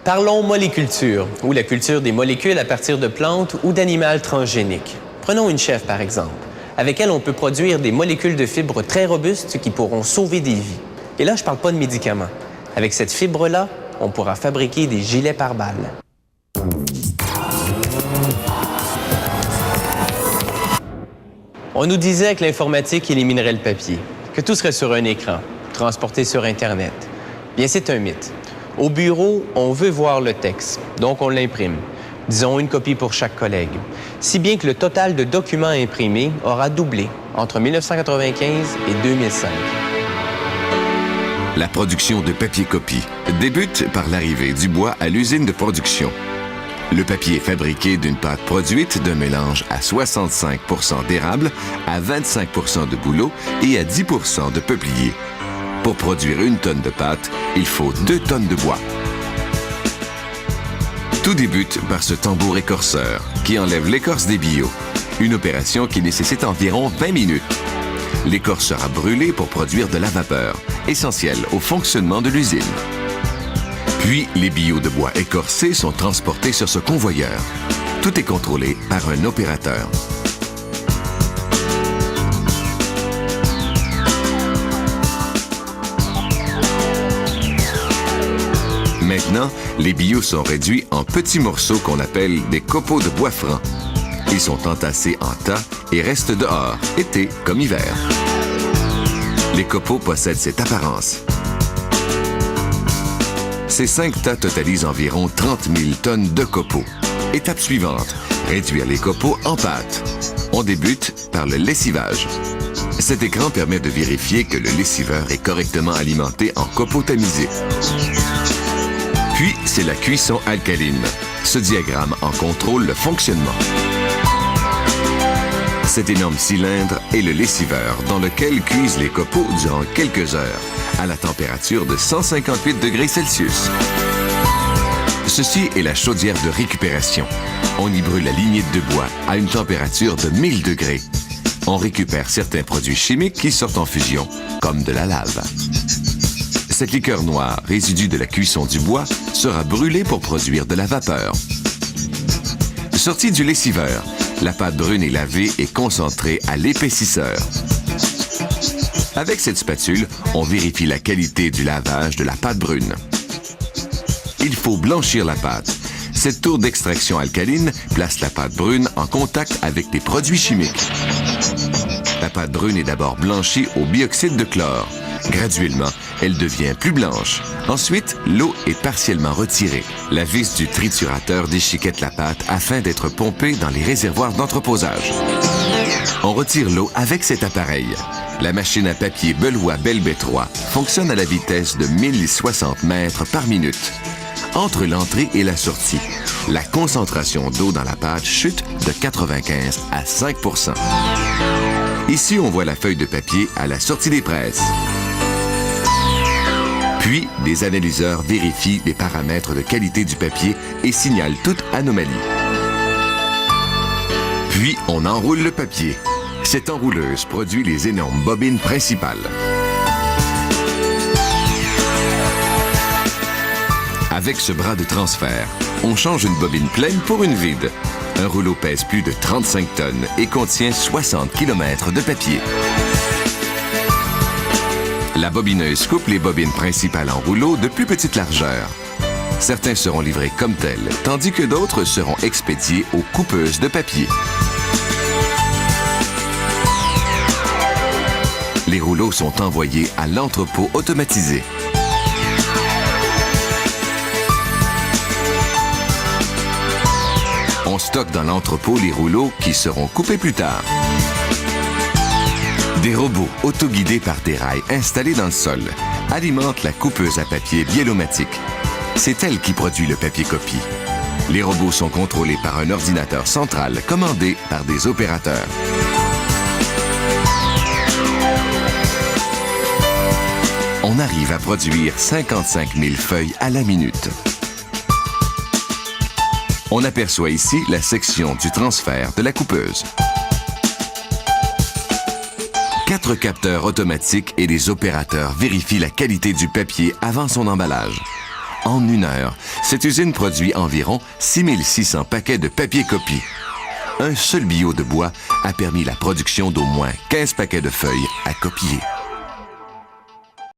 Parlons moléculture, ou la culture des molécules à partir de plantes ou d'animaux transgéniques. Prenons une chèvre, par exemple, avec elle on peut produire des molécules de fibres très robustes qui pourront sauver des vies. Et là, je ne parle pas de médicaments. Avec cette fibre-là, on pourra fabriquer des gilets pare-balles. On nous disait que l'informatique éliminerait le papier, que tout serait sur un écran, transporté sur Internet. Bien, c'est un mythe. Au bureau, on veut voir le texte, donc on l'imprime. Disons une copie pour chaque collègue. Si bien que le total de documents imprimés aura doublé entre 1995 et 2005. La production de papier-copie débute par l'arrivée du bois à l'usine de production. Le papier est fabriqué d'une pâte produite d'un mélange à 65 % d'érable, à 25 % de bouleau et à 10 % de peuplier. Pour produire 1 tonne de pâte, il faut 2 tonnes de bois. Tout débute par ce tambour écorceur qui enlève l'écorce des billots, une opération qui nécessite environ 20 minutes. L'écorce sera brûlée pour produire de la vapeur, essentielle au fonctionnement de l'usine. Puis, les billots de bois écorcés sont transportés sur ce convoyeur. Tout est contrôlé par un opérateur. Maintenant, les billots sont réduits en petits morceaux qu'on appelle des copeaux de bois franc. Ils sont entassés en tas et restent dehors, été comme hiver. Les copeaux possèdent cette apparence. Ces 5 tas totalisent environ 30 000 tonnes de copeaux. Étape suivante, réduire les copeaux en pâte. On débute par le lessivage. Cet écran permet de vérifier que le lessiveur est correctement alimenté en copeaux tamisés. Puis, c'est la cuisson alcaline. Ce diagramme en contrôle le fonctionnement. Cet énorme cylindre est le lessiveur dans lequel cuisent les copeaux durant quelques heures, à la température de 158 degrés Celsius. Ceci est la chaudière de récupération. On y brûle la lignite de bois à une température de 1000 degrés. On récupère certains produits chimiques qui sortent en fusion, comme de la lave. Cette liqueur noire, résidu de la cuisson du bois, sera brûlée pour produire de la vapeur. Sortie du lessiveur, la pâte brune est lavée et concentrée à l'épaississeur. Avec cette spatule, on vérifie la qualité du lavage de la pâte brune. Il faut blanchir la pâte. Cette tour d'extraction alcaline place la pâte brune en contact avec des produits chimiques. La pâte brune est d'abord blanchie au bioxyde de chlore. Graduellement, elle devient plus blanche. Ensuite, l'eau est partiellement retirée. La vis du triturateur déchiquette la pâte afin d'être pompée dans les réservoirs d'entreposage. On retire l'eau avec cet appareil. La machine à papier Beloit Bell B3 fonctionne à la vitesse de 1060 mètres par minute. Entre l'entrée et la sortie, la concentration d'eau dans la pâte chute de 95 à 5 %. Ici, on voit la feuille de papier à la sortie des presses. Puis, des analyseurs vérifient les paramètres de qualité du papier et signalent toute anomalie. Puis, on enroule le papier. Cette enrouleuse produit les énormes bobines principales. Avec ce bras de transfert, on change une bobine pleine pour une vide. Un rouleau pèse plus de 35 tonnes et contient 60 km de papier. La bobineuse coupe les bobines principales en rouleaux de plus petite largeur. Certains seront livrés comme tels, tandis que d'autres seront expédiés aux coupeuses de papier. Les rouleaux sont envoyés à l'entrepôt automatisé. On stocke dans l'entrepôt les rouleaux qui seront coupés plus tard. Des robots autoguidés par des rails installés dans le sol alimentent la coupeuse à papier Bielomatic. C'est elle qui produit le papier copie. Les robots sont contrôlés par un ordinateur central commandé par des opérateurs. On arrive à produire 55 000 feuilles à la minute. On aperçoit ici la section du transfert de la coupeuse. 4 capteurs automatiques et des opérateurs vérifient la qualité du papier avant son emballage. En 1 heure, cette usine produit environ 6600 paquets de papier copie. Un seul billot de bois a permis la production d'au moins 15 paquets de feuilles à copier.